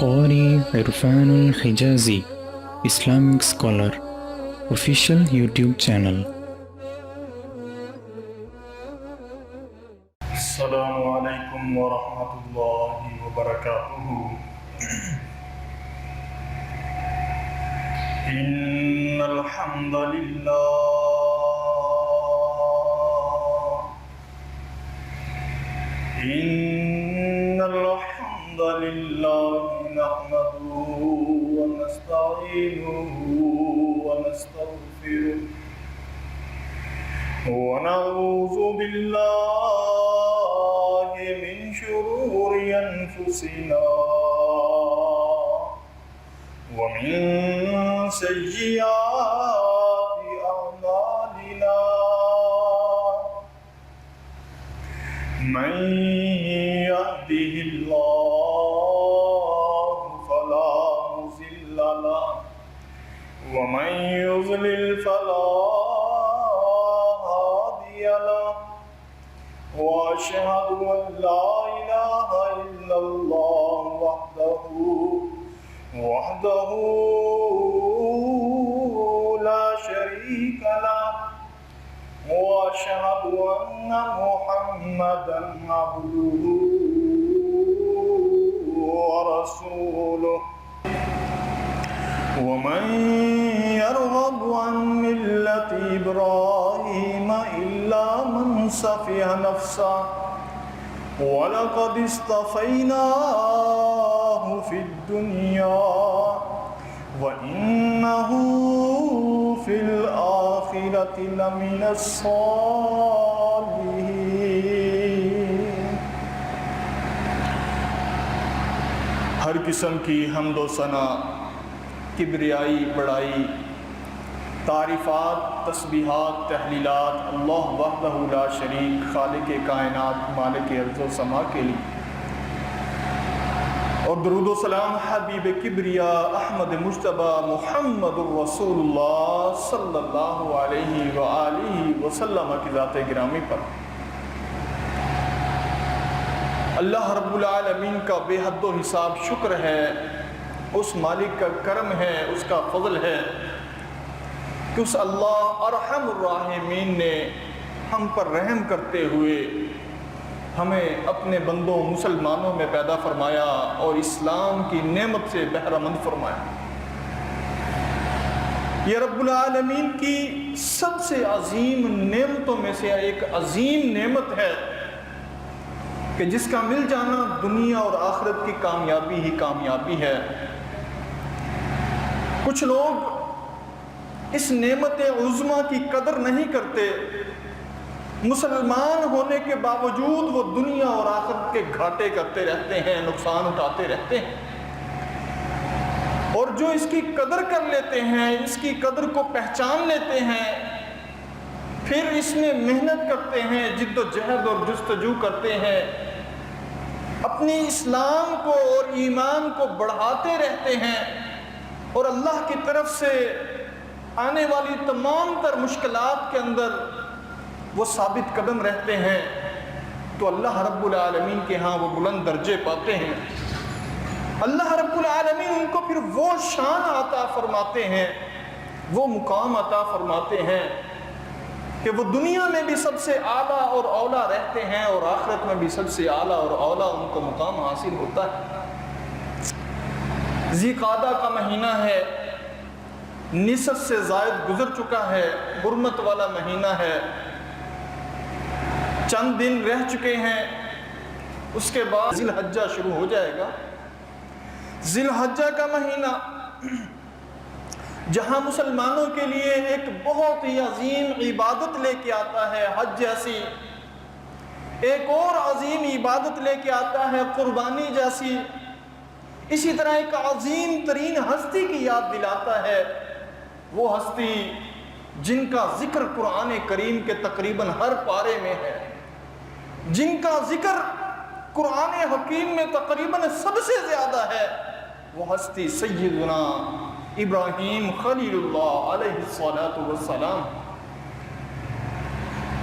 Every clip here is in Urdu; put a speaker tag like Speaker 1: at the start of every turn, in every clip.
Speaker 1: قاری Irfan Al Hijazi Islamic scholar official YouTube channel.
Speaker 2: السلام علیکم ورحمۃ اللہ وبرکاتہ۔ ان الحمد للہ نحمده ونستعینه ونستغفره ونعوذ بالله من شرور انفسنا ومن سيئات اعمالنا، من يهده الله فلا مضل له ومن يضلل فلا هادي له، واشهد ان لا اله الا الله وحده لا شريك له، واشهد ان محمدا عبده ورسوله، ومن يرغب عن ملة إبراهيم إلا من سفه نفسه ولقد اصطفيناه في الدنيا وإنه في الآخرة لمن الصالحين۔ ہر قسم کی حمد و ثنا، کبریائی، بڑائی، تعریفات، تسبیحات، تحلیلات اللہ وحدہ لا شریک، خالق کائنات، مالک ارض و سما کے لیے، اور درود و سلام حبیب کبریا احمد مجتبی محمد الرسول اللہ صلی اللہ علیہ وآلہ وسلم کی ذات گرامی پر۔ اللہ رب العالمین کا بے حد و حساب شکر ہے، اس مالک کا کرم ہے، اس کا فضل ہے کہ اس اللہ ارحم الراحمین نے ہم پر رحم کرتے ہوئے ہمیں اپنے بندوں مسلمانوں میں پیدا فرمایا اور اسلام کی نعمت سے بہرہ مند فرمایا۔ یہ رب العالمین کی سب سے عظیم نعمتوں میں سے ایک عظیم نعمت ہے کہ جس کا مل جانا دنیا اور آخرت کی کامیابی ہی کامیابی ہے۔ کچھ لوگ اس نعمت عظمیٰ کی قدر نہیں کرتے، مسلمان ہونے کے باوجود وہ دنیا اور آخرت کے گھاٹے کرتے رہتے ہیں، نقصان اٹھاتے رہتے ہیں، اور جو اس کی قدر کر لیتے ہیں، اس کی قدر کو پہچان لیتے ہیں، پھر اس میں محنت کرتے ہیں، جد و جہد اور جستجو کرتے ہیں، اپنی اسلام کو اور ایمان کو بڑھاتے رہتے ہیں، اور اللہ کی طرف سے آنے والی تمام تر مشکلات کے اندر وہ ثابت قدم رہتے ہیں، تو اللہ رب العالمین کے ہاں وہ بلند درجے پاتے ہیں۔ اللہ رب العالمین ان کو پھر وہ شان عطا فرماتے ہیں، وہ مقام عطا فرماتے ہیں کہ وہ دنیا میں بھی سب سے اعلیٰ اور اولیٰ رہتے ہیں، اور آخرت میں بھی سب سے اعلیٰ اور اولیٰ ان کو مقام حاصل ہوتا ہے۔ ذی قعدہ کا مہینہ ہے، نصف سے زائد گزر چکا ہے، حرمت والا مہینہ ہے، چند دن رہ چکے ہیں، اس کے بعد ذی الحجہ شروع ہو جائے گا۔ ذی الحجہ کا مہینہ جہاں مسلمانوں کے لیے ایک بہت ہی عظیم عبادت لے کے آتا ہے، حج جیسی، ایک اور عظیم عبادت لے کے آتا ہے، قربانی جیسی، اسی طرح ایک عظیم ترین ہستی کی یاد دلاتا ہے، وہ ہستی جن کا ذکر قرآن کریم کے تقریباً ہر پارے میں ہے، جن کا ذکر قرآن حکیم میں تقریباً سب سے زیادہ ہے، وہ ہستی سیدنا ابراہیم خلیل اللہ علیہ السلام۔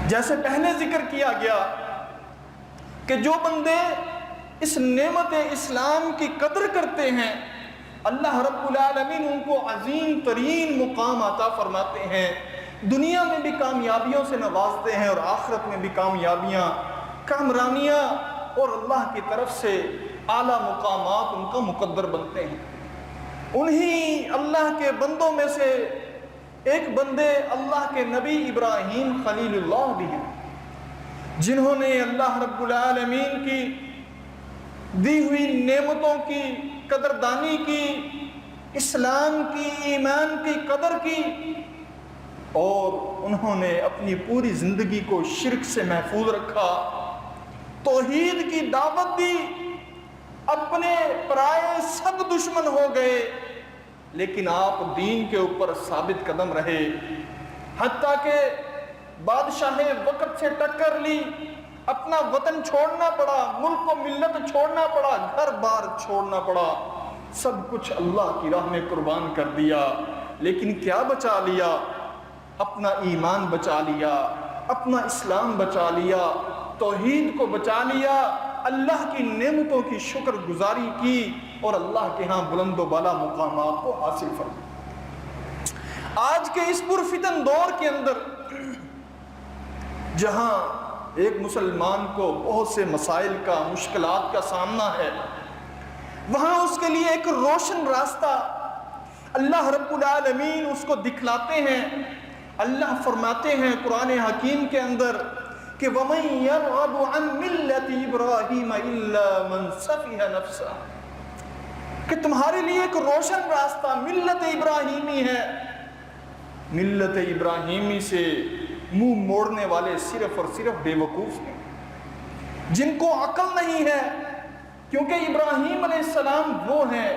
Speaker 2: جیسے پہلے ذکر کیا گیا کہ جو بندے اس نعمت اسلام کی قدر کرتے ہیں، اللہ رب العالمین ان کو عظیم ترین مقام عطا فرماتے ہیں، دنیا میں بھی کامیابیوں سے نوازتے ہیں اور آخرت میں بھی کامیابیاں، کامرانیاں اور اللہ کی طرف سے اعلیٰ مقامات ان کا مقدر بنتے ہیں۔ انہی اللہ کے بندوں میں سے ایک بندے اللہ کے نبی ابراہیم خلیل اللہ بھی ہیں، جنہوں نے اللہ رب العالمین کی دی ہوئی نعمتوں کی قدردانی کی، اسلام کی، ایمان کی قدر کی، اور انہوں نے اپنی پوری زندگی کو شرک سے محفوظ رکھا، توحید کی دعوت دی، اپنے پرائے سب دشمن ہو گئے، لیکن آپ دین کے اوپر ثابت قدم رہے، حتیٰ کہ بادشاہ وقت سے ٹکر لی، اپنا وطن چھوڑنا پڑا، ملک و ملت چھوڑنا پڑا، گھر بار چھوڑنا پڑا، سب کچھ اللہ کی راہ میں قربان کر دیا، لیکن کیا بچا لیا؟ اپنا ایمان بچا لیا، اپنا اسلام بچا لیا، توحید کو بچا لیا، اللہ کی نعمتوں کی شکر گزاری کی اور اللہ کے ہاں بلند و بالا مقامات کو حاصل فرمایا۔ آج کے اس پرفتن دور کے اندر جہاں ایک مسلمان کو بہت سے مسائل کا، مشکلات کا سامنا ہے، وہاں اس کے لیے ایک روشن راستہ اللہ رب العالمین اس کو دکھلاتے ہیں۔ اللہ فرماتے ہیں قرآن حکیم کے اندر کہ وَمَن يَرْغَبُ عَن مِلَّةِ إِبْرَاهِيمَ إِلَّا مَن سَفِهَ نَفْسَهُ، کہ تمہارے لیے ایک روشن راستہ ملت ابراہیمی ہے۔ ملت ابراہیمی سے منہ موڑنے والے صرف اور صرف بے وقوف ہیں، جن کو عقل نہیں ہے، کیونکہ ابراہیم علیہ السلام وہ ہیں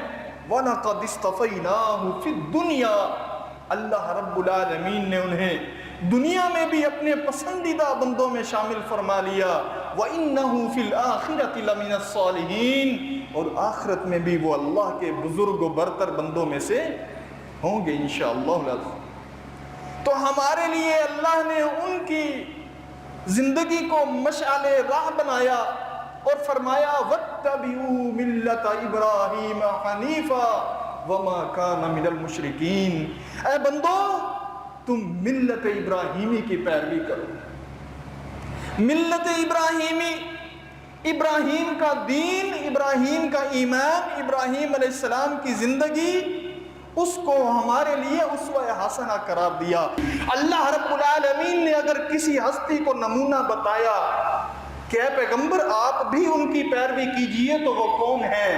Speaker 2: وَلَقَدِ اصْطَفَيْنَاهُ فِي الدُّنْيَا، اللہ رب العالمین نے انہیں دنیا میں بھی اپنے پسندیدہ بندوں میں شامل فرما لیا، وَإِنَّهُ فِي الْآخِرَةِ لَمِنَ الصَّالِحِينَ، اور آخرت میں بھی وہ اللہ کے بزرگ و برتر بندوں میں سے ہوں گے انشاءاللہ۔ تو ہمارے لیے اللہ نے ان کی زندگی کو مشعل راہ بنایا اور فرمایا وَاتَّبِعُوا مِلَّةَ إِبْرَاهِيمَ حَنِيفًا وَمَا كَانَ مِنَ الْمُشْرِكِينَ، اے بندو تم ملت ابراہیمی کی پیروی کرو۔ ملت ابراہیمی، ابراہیم کا دین، ابراہیم کا ایمان، ابراہیم علیہ السلام کی زندگی، اس کو ہمارے لیے اسوہ حسنہ قرار دیا۔ اللہ رب العالمین نے اگر کسی ہستی کو نمونہ بتایا کہ اے پیغمبر آپ بھی ان کی پیروی کیجئے، تو وہ کون ہے؟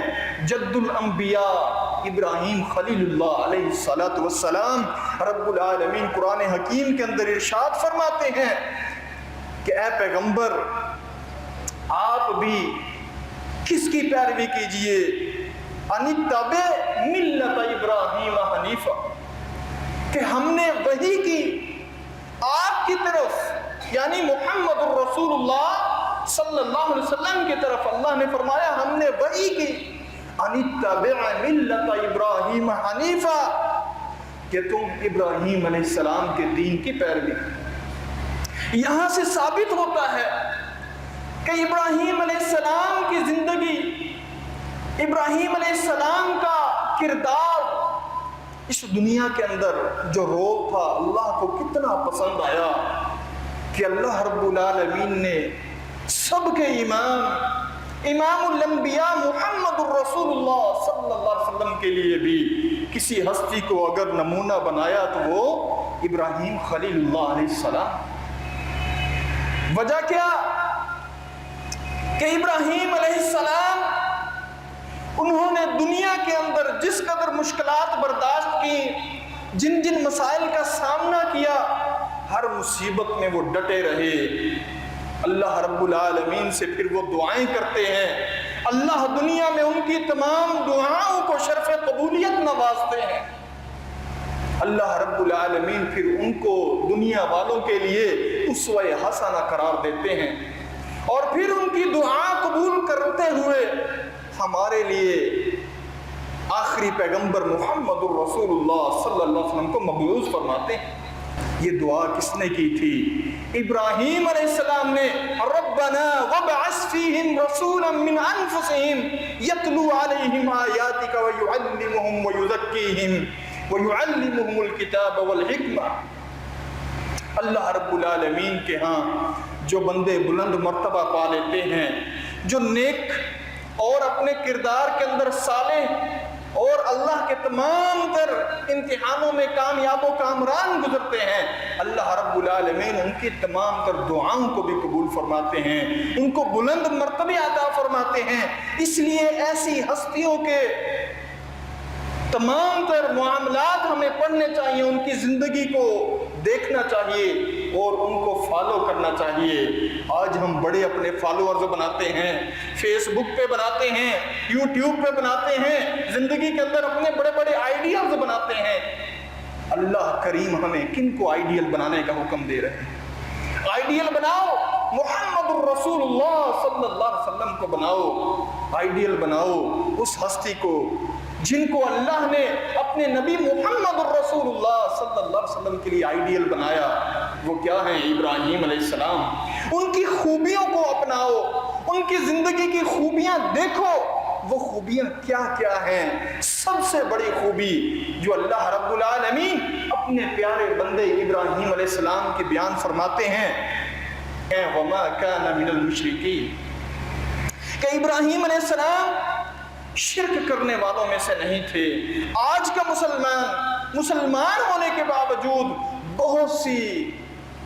Speaker 2: جد الانبیاء ابراہیم خلیل اللہ علیہ السلام۔ رب العالمین قرآن حکیم کے اندر ارشاد فرماتے ہیں کہ اے پیغمبر آپ بھی کس کی پیروی کیجئے؟ انتبع ملت ابراہیم حنیفا، کہ ہم نے وحی کی آپ کی طرف، یعنی محمد الرسول اللہ صلی اللہ علیہ وسلم کی طرف اللہ نے فرمایا ہم نے وحی کی، انتبع ملت ابراہیم حنیفا، کہ تم ابراہیم علیہ السلام کے دین کی پیروی۔ یہاں سے ثابت ہوتا ہے کہ ابراہیم علیہ السلام کی زندگی، ابراہیم علیہ السلام کا کردار اس دنیا کے اندر جو رول تھا اللہ کو کتنا پسند آیا کہ اللہ رب العالمین نے سب کے امام الانبیاء محمد الرسول اللہ صلی اللہ علیہ وسلم کے لیے بھی کسی ہستی کو اگر نمونہ بنایا تو وہ ابراہیم خلیل اللہ علیہ السلام۔ وجہ کیا؟ کہ ابراہیم علیہ السلام انہوں نے دنیا کے اندر جس قدر مشکلات برداشت کی، جن جن مسائل کا سامنا کیا، ہر مصیبت میں وہ ڈٹے رہے۔ اللہ رب العالمین سے پھر وہ دعائیں کرتے ہیں، اللہ دنیا میں ان کی تمام دعاؤں کو شرف قبولیت نوازتے ہیں۔ اللہ رب العالمین پھر ان کو دنیا والوں کے لیے اسوہ حسنہ قرار دیتے ہیں، اور پھر ان کی دعا قبول کرتے ہوئے ہمارے لیے آخری پیغمبر محمد الرسول اللہ صلی اللہ علیہ وسلم کو مبعوث فرماتے ہیں۔ یہ دعا کس نے کی تھی؟ ابراہیم علیہ السلام نے ربنا وابعث فیہم رسولا من انفسہم یتلو علیہم آیاتک ویعلمہم ویزکیہم ویعلمہم الکتاب والحکمہ۔ اللہ رب العالمین کے ہاں جو بندے بلند مرتبہ پا لیتے ہیں، جو نیک اور اپنے کردار کے اندر صالح اور اللہ کے تمام تر امتحانوں میں کامیاب و کامران گزرتے ہیں، اللہ رب العالمین ان کی تمام تر دعاؤں کو بھی قبول فرماتے ہیں، ان کو بلند مرتبے عطا فرماتے ہیں۔ اس لیے ایسی ہستیوں کے تمام تر معاملات ہمیں پڑھنے چاہیے، ان کی زندگی کو دیکھنا چاہیے اور ان کو فالو کرنا چاہیے۔ آج ہم بڑے اپنے فالوورز بناتے ہیں، فیس بک پہ بناتے ہیں، یوٹیوب پہ بناتے ہیں، زندگی کے اندر اپنے بڑے بڑے آئیڈیلز بناتے ہیں۔ اللہ کریم ہمیں کن کو آئیڈیل بنانے کا حکم دے رہے ہیں؟ آئیڈیل بناؤ، محمد الرسول اللہ صلی اللہ علیہ وسلم کو بناؤ، آئیڈیل بناؤ اس ہستی کو جن کو اللہ نے اپنے نبی محمد الرسول اللہ صلی اللہ علیہ وسلم کے لیے آئیڈیل بنایا۔ وہ کیا ہیں؟ ابراہیم علیہ السلام۔ ان کی خوبیوں کو اپناؤ، ان کی زندگی کی خوبیاں دیکھو، وہ خوبیاں کیا کیا ہیں۔ سب سے بڑی خوبی جو اللہ رب العالمین اپنے پیارے بندے ابراہیم علیہ السلام کی بیان فرماتے ہیں، وَمَا كَانَ مِنَ الْمُشْرِكِينَ، کہ ابراہیم علیہ السلام شرک کرنے والوں میں سے نہیں تھے۔ آج کا مسلمان ہونے کے باوجود بہت سی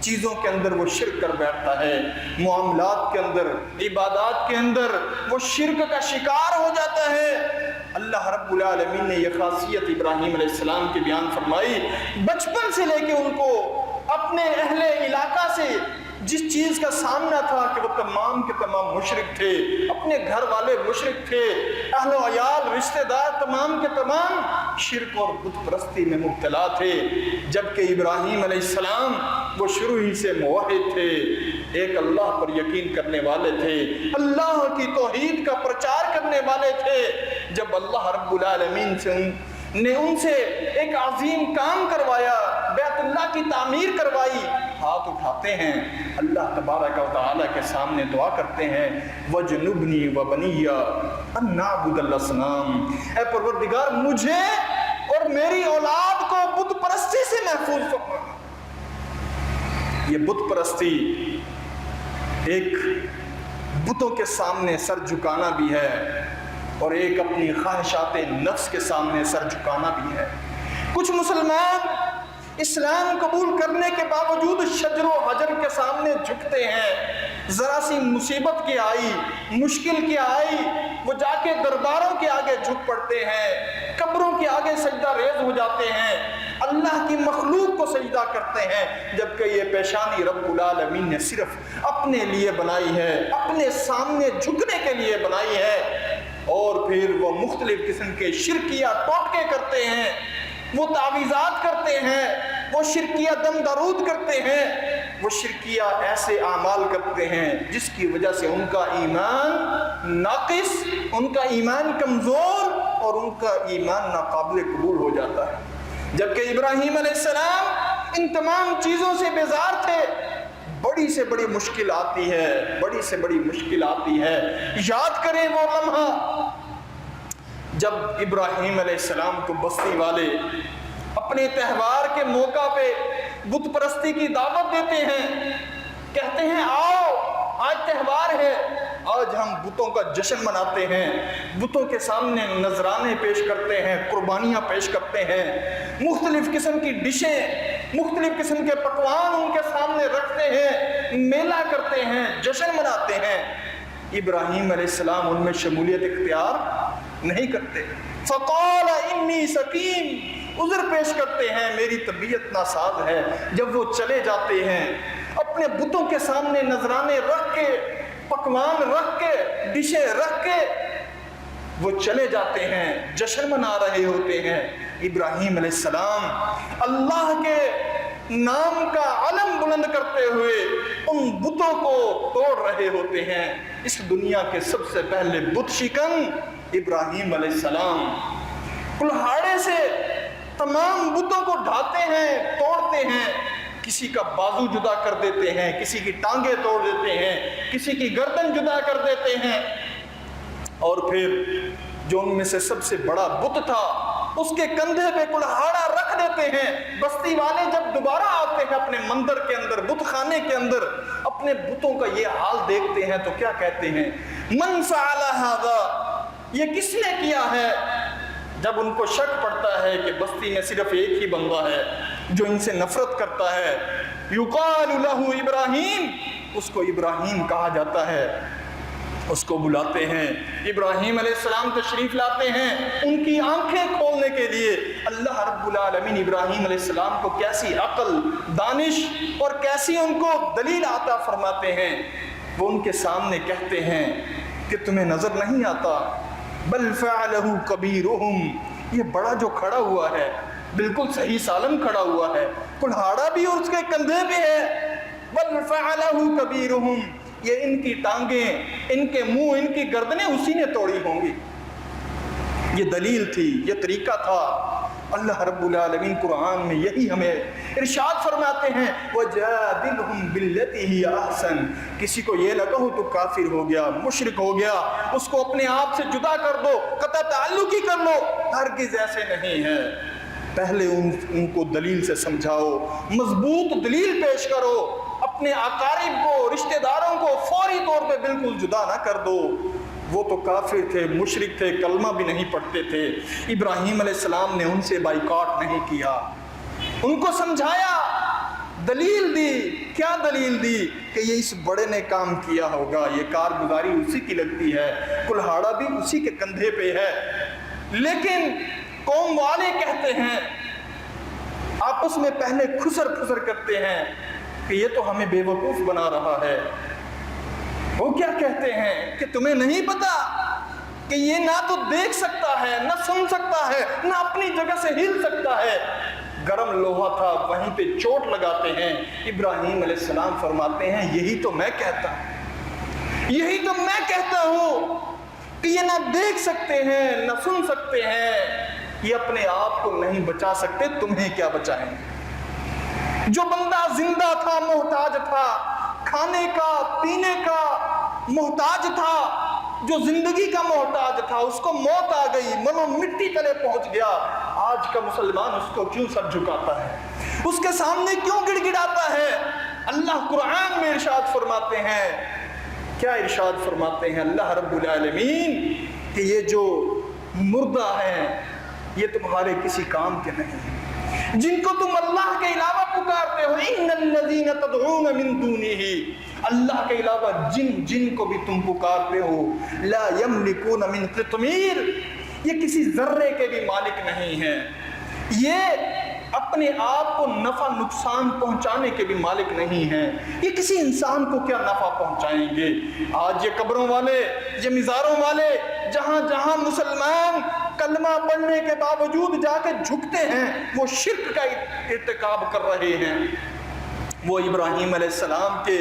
Speaker 2: چیزوں کے اندر وہ شرک کر بیٹھتا ہے، معاملات کے اندر، عبادات کے اندر وہ شرک کا شکار ہو جاتا ہے۔ اللہ رب العالمین نے یہ خاصیت ابراہیم علیہ السلام کی بیان فرمائی۔ بچپن سے لے کے ان کو اپنے اہل علاقہ سے جس چیز کا سامنا تھا کہ وہ تمام کے تمام مشرک تھے، اپنے گھر والے مشرک تھے، اہل و عیال رشتہ دار تمام کے تمام شرک اور بت پرستی میں مبتلا تھے، جبکہ ابراہیم علیہ السلام وہ شروع ہی سے موحد تھے، ایک اللہ پر یقین کرنے والے تھے، اللہ کی توحید کا پرچار کرنے والے تھے۔ جب اللہ رب العالمین نے ان سے ایک عظیم کام کروایا، بیت اللہ کی تعمیر کروائی، ہاتھ اٹھاتے ہیں، اللہ تبارک و تعالیٰ کے سامنے دعا کرتے ہیں، وَجْنُبْنِي وَبَنِيَّ أَن نَعْبُدَ الْأَصْنَامَ، اے پروردگار مجھے اور میری اولاد کو بت پرستی سے محفوظ فرما۔ یہ بت پرستی ایک بتوں کے سامنے سر جھکانا بھی ہے اور ایک اپنی خواہشات نفس کے سامنے سر جھکانا بھی ہے۔ کچھ مسلمان اسلام قبول کرنے کے باوجود شجر و حجر کے سامنے جھکتے ہیں، ذرا سی مصیبت کی آئی، مشکل کی آئی، وہ جا کے درباروں کے آگے جھک پڑتے ہیں، قبروں کے آگے سجدہ ریز ہو جاتے ہیں، اللہ کی مخلوق کو سجدہ کرتے ہیں، جبکہ یہ پیشانی رب العالمین نے صرف اپنے لیے بنائی ہے، اپنے سامنے جھکنے کے لیے بنائی ہے۔ اور پھر وہ مختلف قسم کے شرکیہ ٹوٹکے کرتے ہیں، وہ تعویذات کرتے ہیں، وہ شرکیہ دم درود کرتے ہیں، وہ شرکیہ ایسے اعمال کرتے ہیں جس کی وجہ سے ان کا ایمان ناقص، ان کا ایمان کمزور اور ان کا ایمان ناقابل قبول ہو جاتا ہے۔ جبکہ ابراہیم علیہ السلام ان تمام چیزوں سے بیزار تھے۔ بڑی سے بڑی مشکل آتی ہے، بڑی سے بڑی مشکل آتی ہے، یاد کریں وہ لمحہ جب ابراہیم علیہ السلام کو بستی والے اپنے تہوار کے موقع پہ بت پرستی کی دعوت دیتے ہیں، کہتے ہیں آؤ آج تہوار ہے، آج ہم بتوں کا جشن مناتے ہیں، بتوں کے سامنے نذرانے پیش کرتے ہیں، قربانیاں پیش کرتے ہیں، مختلف قسم کی ڈشیں، مختلف قسم کے پکوان ان کے سامنے رکھتے ہیں، میلہ کرتے ہیں، جشن مناتے ہیں۔ ابراہیم علیہ السلام ان میں شمولیت اختیار نہیں کرتے۔ فقال انی سقیم، عذر پیش کرتے ہیں، میری طبیعت ناساز ہے۔ جب وہ چلے جاتے ہیں اپنے بتوں کے سامنے نذرانے رکھ کے، پکوان رکھ کے، ڈشیں رکھ کے وہ چلے جاتے ہیں، جشن منا رہے ہوتے ہیں، ابراہیم علیہ السلام اللہ کے نام کا علم بلند کرتے ہوئے ان بتوں کو توڑ رہے ہوتے ہیں۔ اس دنیا کے سب سے پہلے بت شکن ابراہیم علیہ السلام کلہاڑے سے تمام بتوں کو ڈھاتے ہیں، توڑتے ہیں۔ کسی کا بازو جدا کر دیتے ہیں، کسی کی ٹانگیں توڑ دیتے ہیں، کسی کی گردن جدا کر دیتے ہیں، اور پھر جو ان میں سے سب سے بڑا بت تھا اس کے کندھے پہ کلہاڑا رکھ دیتے ہیں۔ بستی والے جب دوبارہ آتے ہیں اپنے مندر کے اندر، بت خانے کے اندر، اپنے بتوں کا یہ حال دیکھتے ہیں تو کیا کہتے ہیں؟ من فعل ھذا، یہ کس نے کیا ہے؟ جب ان کو شک پڑتا ہے کہ بستی میں صرف ایک ہی بندہ ہے جو ان سے نفرت کرتا ہے، یقال لہ ابراہیم، اس کو ابراہیم کہا جاتا ہے، اس کو بلاتے ہیں، ابراہیم علیہ السلام تشریف لاتے ہیں ان کی آنکھیں کھولنے کے لیے۔ اللہ رب العالمین ابراہیم علیہ السلام کو کیسی عقل، دانش اور کیسی ان کو دلیل عطا فرماتے ہیں۔ وہ ان کے سامنے کہتے ہیں کہ تمہیں نظر نہیں آتا؟ بل فعلہ کبیرہم، یہ بڑا جو کھڑا ہوا ہے بالکل صحیح سالم کھڑا ہوا ہے، کلہاڑا بھی اور اس کے کندھے پہ ہے۔ بل فعلہ کبیرہم، یہ ان کی ٹانگیں، ان کے منہ، ان کی گردنیں اسی نے توڑی ہوں گی۔ یہ دلیل تھی، یہ طریقہ تھا۔ اللہ رب العالمین قرآن میں یہی ہمیں ارشاد فرماتے ہیں، وَجَادِلْهُمْ بِالَّتِي هِيَ أَحْسَنُ، کسی کو یہ نہ کہو تو کافر ہو گیا، مشرک ہو گیا، اس کو اپنے آپ سے جدا کر دو، قطع تعلق ہی کر لو، ہرگز ایسے نہیں ہے۔ پہلے ان کو دلیل سے سمجھاؤ، مضبوط دلیل پیش کرو، اپنے اقارب کو، رشتہ داروں کو فوری طور پہ بالکل جدا نہ کر دو۔ وہ تو کافر تھے، مشرک تھے، کلمہ بھی نہیں پڑھتے تھے۔ ابراہیم علیہ السلام نے ان سے بائیکاٹ نہیں کیا، ان کو سمجھایا، دلیل دی۔ کیا دلیل دی؟ کہ یہ اس بڑے نے کام کیا ہوگا، یہ کارگزاری اسی کی لگتی ہے، کلہاڑا بھی اسی کے کندھے پہ ہے۔ لیکن قوم والے کہتے ہیں، آپس میں پہلے خسر پھسر کرتے ہیں کہ یہ تو ہمیں بے وقوف بنا رہا ہے۔ وہ کیا کہتے ہیں کہ تمہیں نہیں پتا کہ یہ نہ تو دیکھ سکتا ہے، نہ سن سکتا ہے، نہ اپنی جگہ سے ہل سکتا ہے۔ گرم لوہا تھا، وہیں پہ چوٹ لگاتے ہیں۔ ابراہیم علیہ السلام فرماتے ہیں، یہی تو میں کہتا ہوں، یہی تو میں کہتا ہوں کہ یہ نہ دیکھ سکتے ہیں، نہ سن سکتے ہیں، یہ اپنے آپ کو نہیں بچا سکتے، تمہیں کیا بچائیں؟ جو بندہ زندہ تھا، محتاج تھا، کھانے کا، پینے کا محتاج تھا، جو زندگی کا محتاج تھا، اس کو موت آ گئی، منو مٹی تلے پہنچ گیا۔ آج کا مسلمان اس کو کیوں سر جھکاتا ہے؟ اس کے سامنے کیوں گڑ گڑاتا ہے؟ اللہ قرآن میں ارشاد فرماتے ہیں، کیا ارشاد فرماتے ہیں اللہ رب العالمین؟ کہ یہ جو مردہ ہیں یہ تمہارے کسی کام کے نہیں ہیں، جن کو تم اللہ کے علاوہ پکارتے ہو، ان الذین تدعون من دونہ، اللہ کے علاوہ جن کو بھی تم پکارتے ہو، لا یملکون من قطمیر، یہ کسی ذرے کے بھی مالک نہیں ہیں، یہ اپنے آپ کو نفع نقصان پہنچانے کے بھی مالک نہیں ہیں، یہ کسی انسان کو کیا نفع پہنچائیں گے؟ آج یہ قبروں والے، یہ مزاروں والے، جہاں جہاں مسلمان کلمہ پڑھنے کے باوجود جا کے جھکتے ہیں، وہ شرک کا ارتکاب کر رہے ہیں، وہ ابراہیم علیہ السلام کے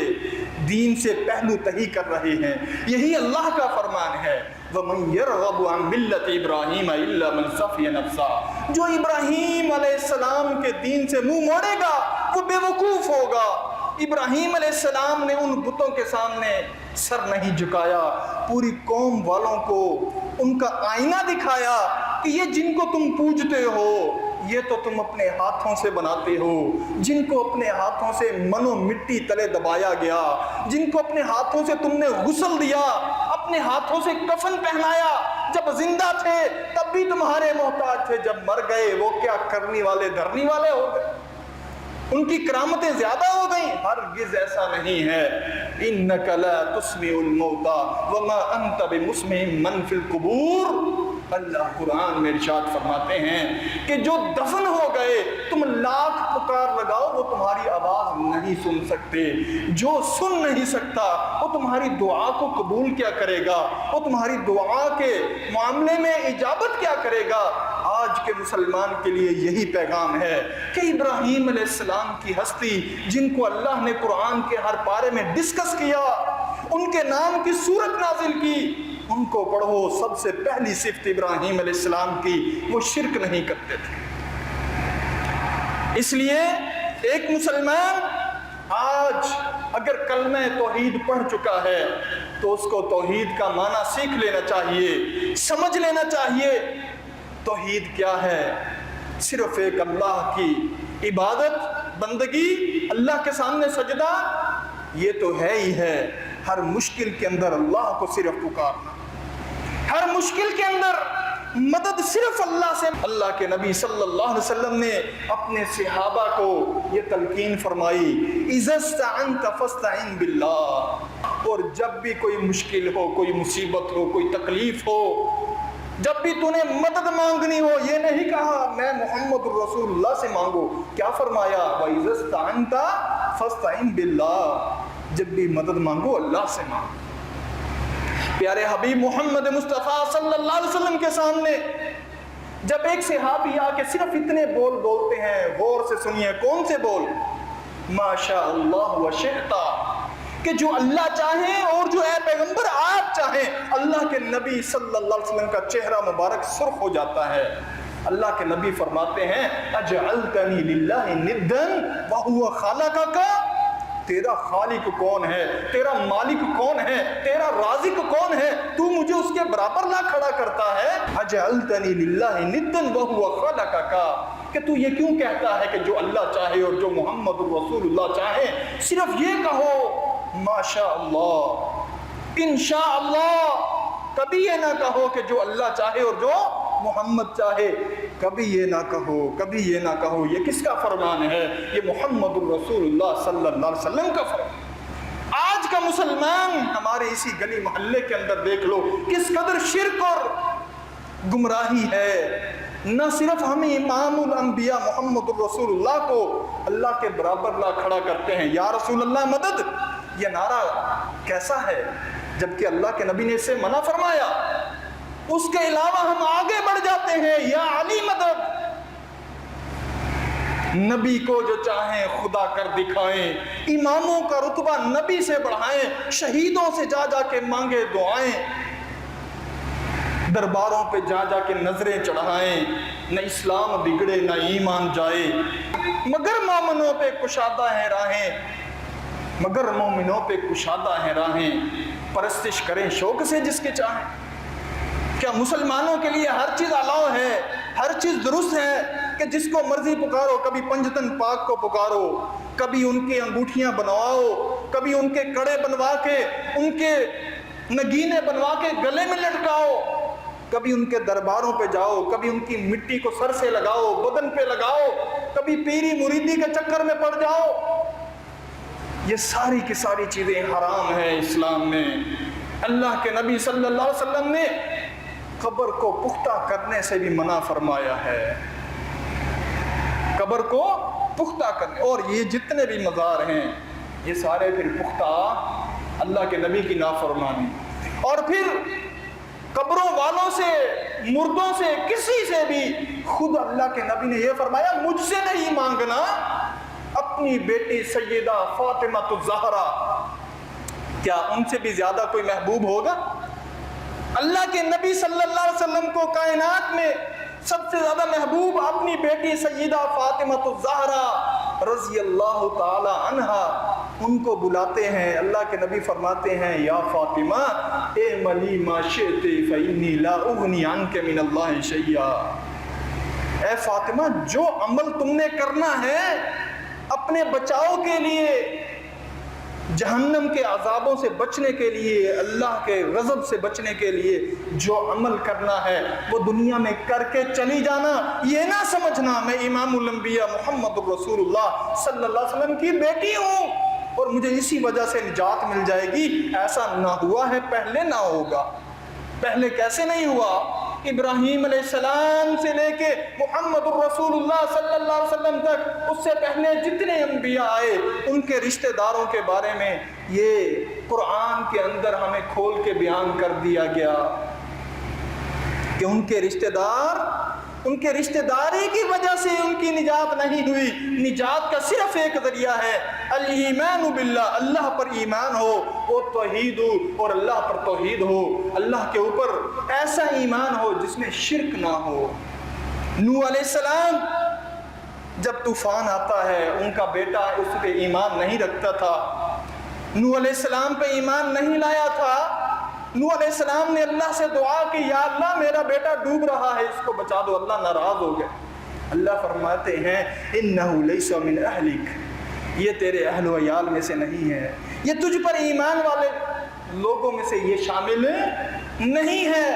Speaker 2: دین سے پہلو تہی کر رہے ہیں۔ یہی اللہ کا فرمان ہے، وَمَن يَرْغَبُ عَن مِلَّةِ إِبْرَاهِيمَ إِلَّا مَنْ صَفِيَ نَفْسَهُ، جو ابراہیم علیہ السلام کے دین سے منہ موڑے گا وہ بے وقوف ہوگا۔ ابراہیم علیہ السلام نے ان بتوں کے سامنے سر نہیں جھکایا، پوری قوم والوں کو ان کا آئینہ دکھایا کہ یہ جن کو تم پوجتے ہو یہ تو تم اپنے ہاتھوں سے بناتے ہو، جن کو اپنے ہاتھوں سے منو مٹی تلے دبایا گیا، جن کو اپنے ہاتھوں سے تم نے غسل دیا، اپنے ہاتھوں سے کفن پہنایا، جب زندہ تھے تب بھی تمہارے محتاج تھے، جب مر گئے وہ کیا کرنی والے دھرنی والے ہو گئے، ان کی کرامتیں زیادہ ہو گئیں؟ ہرگز ایسا نہیں ہے۔ انک لا تسمع الموتى وما انت بمسمع من فی القبور، اللہ قرآن میں ارشاد فرماتے ہیں کہ جو دفن ہو گئے تم لاکھ پکار لگاؤ وہ تمہاری آواز نہیں سن سکتے، جو سن نہیں سکتا وہ تمہاری دعا کو قبول کیا کرے گا، وہ تمہاری دعا کے معاملے میں اجابت کیا کرے گا۔ آج کے مسلمان کے لیے یہی پیغام ہے کہ ابراہیم علیہ السلام کی ہستی جن کو اللہ نے قرآن کے ہر پارے میں ڈسکس کیا، ان کے نام کی سورت نازل کی، ان کو پڑھو۔ سب سے پہلی صفت ابراہیم علیہ السلام کی، وہ شرک نہیں کرتے تھے۔ اس لیے ایک مسلمان آج اگر کلمہ توحید پڑھ چکا ہے تو اس کو توحید کا معنی سیکھ لینا چاہیے، سمجھ لینا چاہیے توحید کیا ہے۔ صرف ایک اللہ کی عبادت، بندگی، اللہ کے سامنے سجدہ، یہ تو ہے ہی ہے۔ ہر مشکل کے اندر اللہ کو صرف پکارنا، ہر مشکل کے اندر مدد صرف اللہ سے۔ اللہ کے نبی صلی اللہ علیہ وسلم نے اپنے صحابہ کو یہ تلقین فرمائی، اذا استعنت فاستعن باللہ۔ اور جب بھی کوئی مشکل ہو، کوئی مصیبت ہو، کوئی تکلیف ہو، جب بھی تو نے مدد مانگنی ہو، یہ نہیں کہا میں محمد رسول اللہ سے مانگو، کیا فرمایا؟ وَإِذَا اسْتَعَنْتَ فَاسْتَعِنْ بِاللَّهِ۔ جب بھی مدد مانگو اللہ سے مانگو۔ پیارے حبیب محمد مصطفیٰ صلی اللہ علیہ وسلم کے سامنے جب ایک صحابی آ کے صرف اتنے بول بولتے ہیں، غور سے سنیے، کون سے بول؟ ما شاء اللہ و شئتا، کہ جو اللہ چاہے اور جو اے پیغمبر آپ چاہیں۔ اللہ کے نبی صلی اللہ علیہ وسلم کا چہرہ مبارک سرخ ہو جاتا ہے۔ اللہ کے نبی فرماتے ہیں اجعلتنی للہ ندا وہو خالقک، تیرا خالق کون ہے، تیرا مالک کون ہے، تیرا رازق کون ہے، تو مجھے اس کے برابر نہ کھڑا کرتا ہے۔ اجعلتنی للہ ندا وہو خالقک، کہ تو یہ کیوں کہتا ہے کہ جو اللہ چاہے اور جو محمد رسول اللہ چاہے، صرف یہ کہو ماشاء اللہ، انشاءاللہ، کبھی یہ نہ کہو کہ جو اللہ چاہے اور جو محمد چاہے، کبھی یہ نہ کہو، کبھی یہ نہ کہو۔ یہ کس کا فرمان ہے؟ یہ محمد الرسول اللہ صلی اللہ علیہ وسلم کا فرمان۔ آج کا مسلمان ہمارے اسی گلی محلے کے اندر دیکھ لو کس قدر شرک اور گمراہی ہے۔ نہ صرف ہم امام الانبیاء محمد الرسول اللہ کو اللہ کے برابر لا کھڑا کرتے ہیں، یا رسول اللہ مدد، یہ نعرہ کیسا ہے، جبکہ اللہ کے نبی نے اسے منع فرمایا۔ اس کے علاوہ ہم آگے بڑھ جاتے ہیں، یا علی مدد۔ نبی کو جو چاہیں خدا کر دکھائیں، اماموں کا رتبہ نبی سے بڑھائیں، شہیدوں سے جا جا کے مانگے دعائیں، درباروں پہ جا جا کے نظریں چڑھائیں، نہ اسلام بگڑے نہ ایمان جائے، مگر مومنوں پہ کشادہ ہیں راہیں، مگر مومنوں پہ کشادہ ہیں راہیں، پرستش کریں شوق سے جس کے چاہیں۔ کیا مسلمانوں کے لیے ہر چیز الاؤ ہے، ہر چیز درست ہے کہ جس کو مرضی پکارو؟ کبھی پنجتن پاک کو پکارو، کبھی ان کی انگوٹھیاں بنواؤ، کبھی ان کے کڑے بنوا کے، ان کے نگینے بنوا کے گلے میں لٹکاؤ، کبھی ان کے درباروں پہ جاؤ، کبھی ان کی مٹی کو سر سے لگاؤ، بدن پہ لگاؤ، کبھی پیری مریدی کے چکر میں پڑ جاؤ۔ یہ ساری کی ساری چیزیں حرام ہیں اسلام میں۔ اللہ کے نبی صلی اللہ علیہ وسلم نے قبر کو پختہ کرنے سے بھی منع فرمایا ہے، قبر کو پختہ کرنے۔ اور یہ جتنے بھی مزار ہیں یہ سارے پھر پختہ اللہ کے نبی کی نافرمانی۔ اور پھر قبروں والوں سے، مردوں سے، کسی سے بھی، خود اللہ کے نبی نے یہ فرمایا مجھ سے نہیں مانگنا، اپنی بیٹی سیدہ فاطمہ الزہرا، کیا ان سے بھی زیادہ کوئی محبوب ہوگا؟ اللہ کے نبی صلی اللہ علیہ وسلم کو کائنات میں سب سے زیادہ محبوب اپنی بیٹی سیدہ فاطمہ الزہرا رضی اللہ تعالی عنہا، ان کو بلاتے ہیں۔ اللہ کے نبی فرماتے ہیں یا فاطمہ اعملی ما شئت فإنی لا اغنی عنک من اللہ شیئا، اے فاطمہ جو عمل تم نے کرنا ہے اپنے بچاؤ کے لیے، جہنم کے عذابوں سے بچنے کے لیے، اللہ کے غضب سے بچنے کے لیے جو عمل کرنا ہے وہ دنیا میں کر کے چلی جانا۔ یہ نہ سمجھنا میں امام الانبیاء محمد رسول اللہ صلی اللہ علیہ وسلم کی بیٹی ہوں اور مجھے اسی وجہ سے نجات مل جائے گی، ایسا نہ ہوا ہے، پہلے نہ ہوگا۔ پہلے کیسے نہیں ہوا؟ ابراہیم علیہ السلام سے لے کے محمد الرسول اللہ صلی اللہ علیہ وسلم تک، اس سے پہلے جتنے انبیاء آئے ان کے رشتہ داروں کے بارے میں یہ قرآن کے اندر ہمیں کھول کے بیان کر دیا گیا کہ ان کے رشتہ دار، ان کے رشتہ داری کی وجہ سے ان کی نجات نہیں ہوئی۔ نجات کا صرف ایک ذریعہ ہے الایمان باللہ، اللہ پر ایمان ہو، وہ توحید ہو اور اللہ پر توحید ہو، اللہ کے اوپر ایسا ایمان ہو جس میں شرک نہ ہو۔ نوح علیہ السلام جب طوفان آتا ہے ان کا بیٹا اس پہ ایمان نہیں رکھتا تھا، نوح علیہ السلام پہ ایمان نہیں لایا تھا، نوح علیہ السلام نے اللہ سے دعا کی یا اللہ میرا بیٹا ڈوب رہا ہے اس کو بچا دو، اللہ ناراض ہو گئے۔ اللہ فرماتے ہیں انہ لیس من اہلک، یہ تیرے اہل و عیال میں سے نہیں ہے، یہ تجھ پر ایمان والے لوگوں میں سے یہ شامل نہیں ہے۔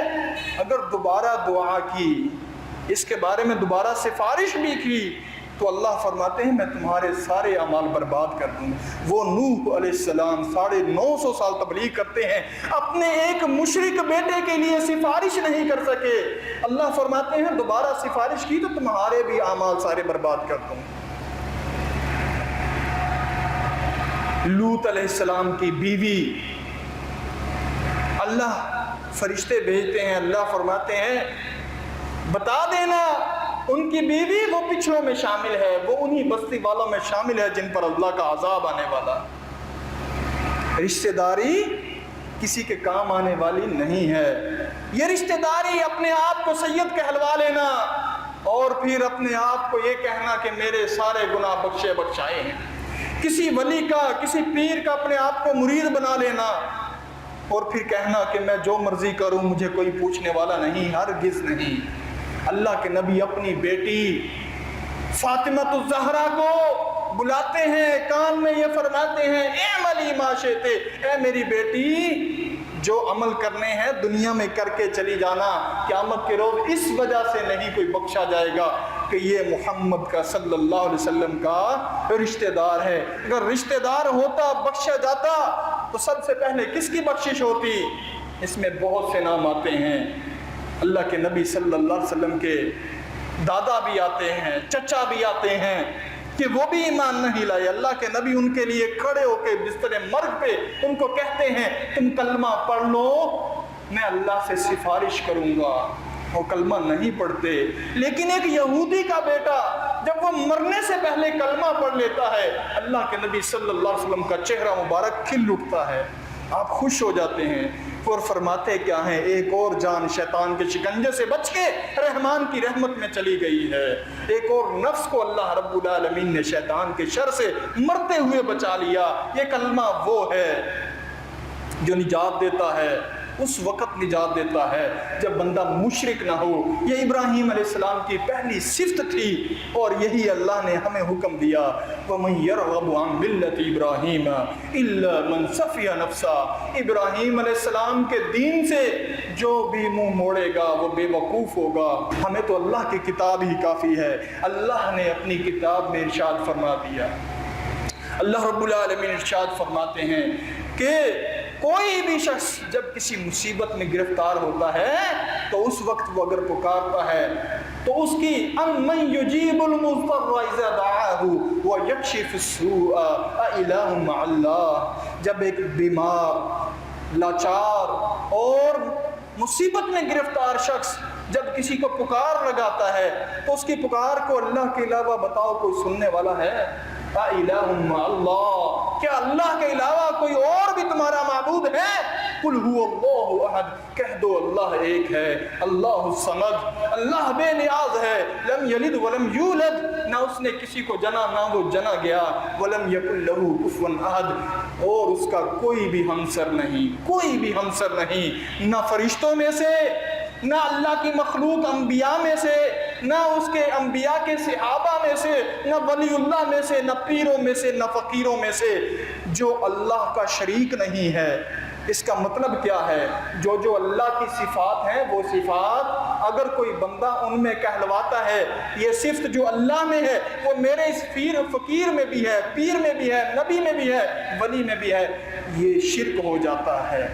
Speaker 2: اگر دوبارہ دعا کی، اس کے بارے میں دوبارہ سفارش بھی کی، تو اللہ فرماتے ہیں میں تمہارے سارے اعمال برباد کر دوں گا۔ وہ نوح علیہ السلام 950 سال تبلیغ کرتے ہیں، اپنے ایک مشرک بیٹے کے لیے سفارش نہیں کر سکے۔ اللہ فرماتے ہیں دوبارہ سفارش کی تو تمہارے بھی اعمال سارے برباد کر دوں گا۔ لوط علیہ السلام کی بیوی، اللہ فرشتے بھیجتے ہیں، اللہ فرماتے ہیں بتا دینا ان کی بیوی وہ پچھلوں میں شامل ہے، وہ انہی بستی والوں میں شامل ہے جن پر اللہ کا عذاب آنے والا۔ رشتہ داری کسی کے کام آنے والی نہیں ہے۔ یہ رشتہ داری اپنے آپ کو سید کہلوا لینا اور پھر اپنے آپ کو یہ کہنا کہ میرے سارے گناہ بخشے بخشائے ہیں، کسی ولی کا کسی پیر کا اپنے آپ کو مرید بنا لینا اور پھر کہنا کہ میں جو مرضی کروں مجھے کوئی پوچھنے والا نہیں، ہرگز نہیں۔ اللہ کے نبی اپنی بیٹی فاطمہ الزہرا کو بلاتے ہیں، کان میں یہ فرماتے ہیں اعملی ما شئت، اے میری بیٹی جو عمل کرنے ہیں دنیا میں کر کے چلی جانا، قیامت کے روز اس وجہ سے نہیں کوئی بخشا جائے گا کہ یہ محمد کا صلی اللہ علیہ وسلم کا رشتہ دار ہے۔ اگر رشتہ دار ہوتا بخشا جاتا تو سب سے پہلے کس کی بخشش ہوتی؟ اس میں بہت سے نام آتے ہیں۔ اللہ کے نبی صلی اللہ علیہ وسلم کے دادا بھی آتے ہیں، چچا بھی آتے ہیں کہ وہ بھی ایمان نہیں لائے۔ اللہ کے نبی ان کے لیے کھڑے ہو کے بستر مرگ پہ ان کو کہتے ہیں تم کلمہ پڑھ لو میں اللہ سے سفارش کروں گا، وہ کلمہ نہیں پڑھتے۔ لیکن ایک یہودی کا بیٹا جب وہ مرنے سے پہلے کلمہ پڑھ لیتا ہے، اللہ کے نبی صلی اللہ علیہ وسلم کا چہرہ مبارک کھل اٹھتا ہے، آپ خوش ہو جاتے ہیں اور فرماتے کیا ہیں ایک اور جان شیطان کے شکنجے سے بچ کے رحمان کی رحمت میں چلی گئی ہے، ایک اور نفس کو اللہ رب العالمین نے شیطان کے شر سے مرتے ہوئے بچا لیا۔ یہ کلمہ وہ ہے جو نجات دیتا ہے، اس وقت نجات دیتا ہے جب بندہ مشرک نہ ہو۔ یہ ابراہیم علیہ السلام کی پہلی صفت تھی اور یہی اللہ نے ہمیں حکم دیا وَمَن يَرْغَبُ عَن مِلَّةِ إِبْرَاهِيمَ إِلَّا مَن سَفِيَ نَفْسَهُ، ابراہیم علیہ السلام کے دین سے جو بھی منہ موڑے گا وہ بے وقوف ہوگا۔ ہمیں تو اللہ کی کتاب ہی کافی ہے۔ اللہ نے اپنی کتاب میں ارشاد فرما دیا، اللہ رب العالمین ارشاد فرماتے ہیں کہ کوئی بھی شخص جب کسی مصیبت میں گرفتار ہوتا ہے تو اس وقت وہ اگر پکارتا ہے تو اس کی امن یجیب المضطر اذا دعاہ ویکشف السوء االہ مع اللہ، جب ایک بیمار لاچار اور مصیبت میں گرفتار شخص جب کسی کو پکار لگاتا ہے تو اس کی پکار کو اللہ کے علاوہ بتاؤ کوئی سننے والا ہے؟ الہ مع اللہ، کیا اللہ کے علاوہ کوئی اور بھی تمہارا معبود ہے؟ قل هو اللہ احد، کہہ دو اللہ ایک ہے، اللہ الصمد، اللہ بے نیاز ہے، لم یلد ولم یولد، نہ اس نے کسی کو جنا نہ وہ جنا گیا، ولم یکن لہ کفوا احد، اور اس کا کوئی بھی ہمسر نہیں، کوئی بھی ہمسر نہیں، نہ فرشتوں میں سے، نہ اللہ کی مخلوق انبیاء میں سے، نہ اس کے انبیاء کے صحابہ میں سے، نہ ولی اللہ میں سے، نہ پیروں میں سے، نہ فقیروں میں سے، جو اللہ کا شریک نہیں ہے۔ اس کا مطلب کیا ہے؟ جو اللہ کی صفات ہیں وہ صفات اگر کوئی بندہ ان میں کہلواتا ہے یہ صفت جو اللہ میں ہے وہ میرے اس فقیر میں بھی ہے، پیر میں بھی ہے، نبی میں بھی ہے، ولی میں بھی ہے، یہ شرک ہو جاتا ہے۔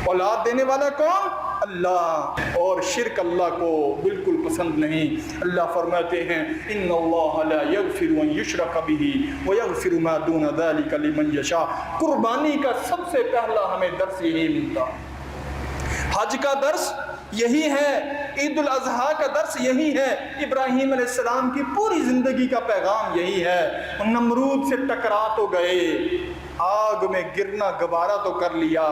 Speaker 2: اولاد دینے والا کون؟ اللہ، اور شرک اللہ کو بالکل پسند نہیں۔ اللہ فرماتے ہیں ان اللہ لا یغفر ان یشرک بہ ویغفر ما دون ذلک لمن یشاء۔ قربانی کا سب سے پہلا ہمیں درس یہی ملتا، حج کا درس یہی ہے، عید الاضحیٰ کا درس یہی ہے، ابراہیم علیہ السلام کی پوری زندگی کا پیغام یہی ہے۔ نمرود سے ٹکرا تو گئے، آگ میں گرنا گوارا تو کر لیا،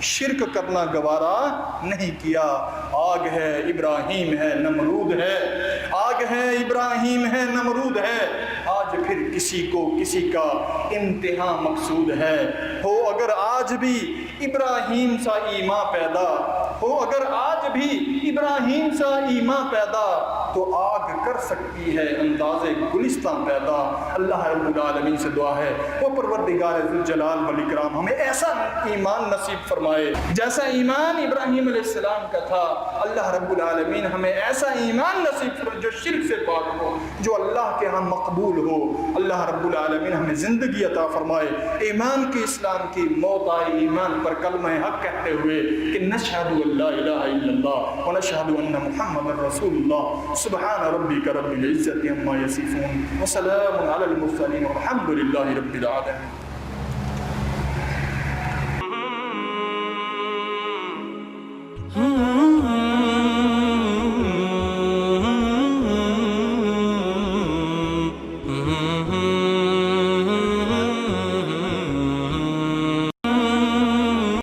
Speaker 2: شرک کرنا گوارا نہیں کیا۔ آگ ہے، ابراہیم ہے، نمرود ہے، آگ ہے، ابراہیم ہے، نمرود ہے، آج پھر کسی کو کسی کا امتحان مقصود ہے۔ ہو اگر آج بھی ابراہیم سا ایمان پیدا، ہو اگر آج بھی ابراہیم سا ایمان پیدا، تو آگ کر سکتی ہے انداز گلستان پیدا۔ اللہ رب العالمین سے دعا ہے وہ پروردگار ذوالجلال والاکرام ہمیں ایسا ایمان نصیب فرمائے جیسا ایمان ابراہیم علیہ السلام کا تھا۔ اللہ رب العالمین ہمیں ایسا ایمان نصیب فرمائے جو شرک سے پاک ہو، جو اللہ کے ہاں مقبول ہو۔ اللہ رب العالمین ہمیں زندگی عطا فرمائے، ایمان کی، اسلام کی، موت آئے ایمان پر کلمہ حق کہتے ہوئے کہ نشہد ان لا الہ الا اللہ ونشہد ان محمد رسول اللہ۔ سبحان ربک رب العزت عما یصفون وسلام علی المرسلین والحمد للہ رب العالمین۔
Speaker 3: Hmm.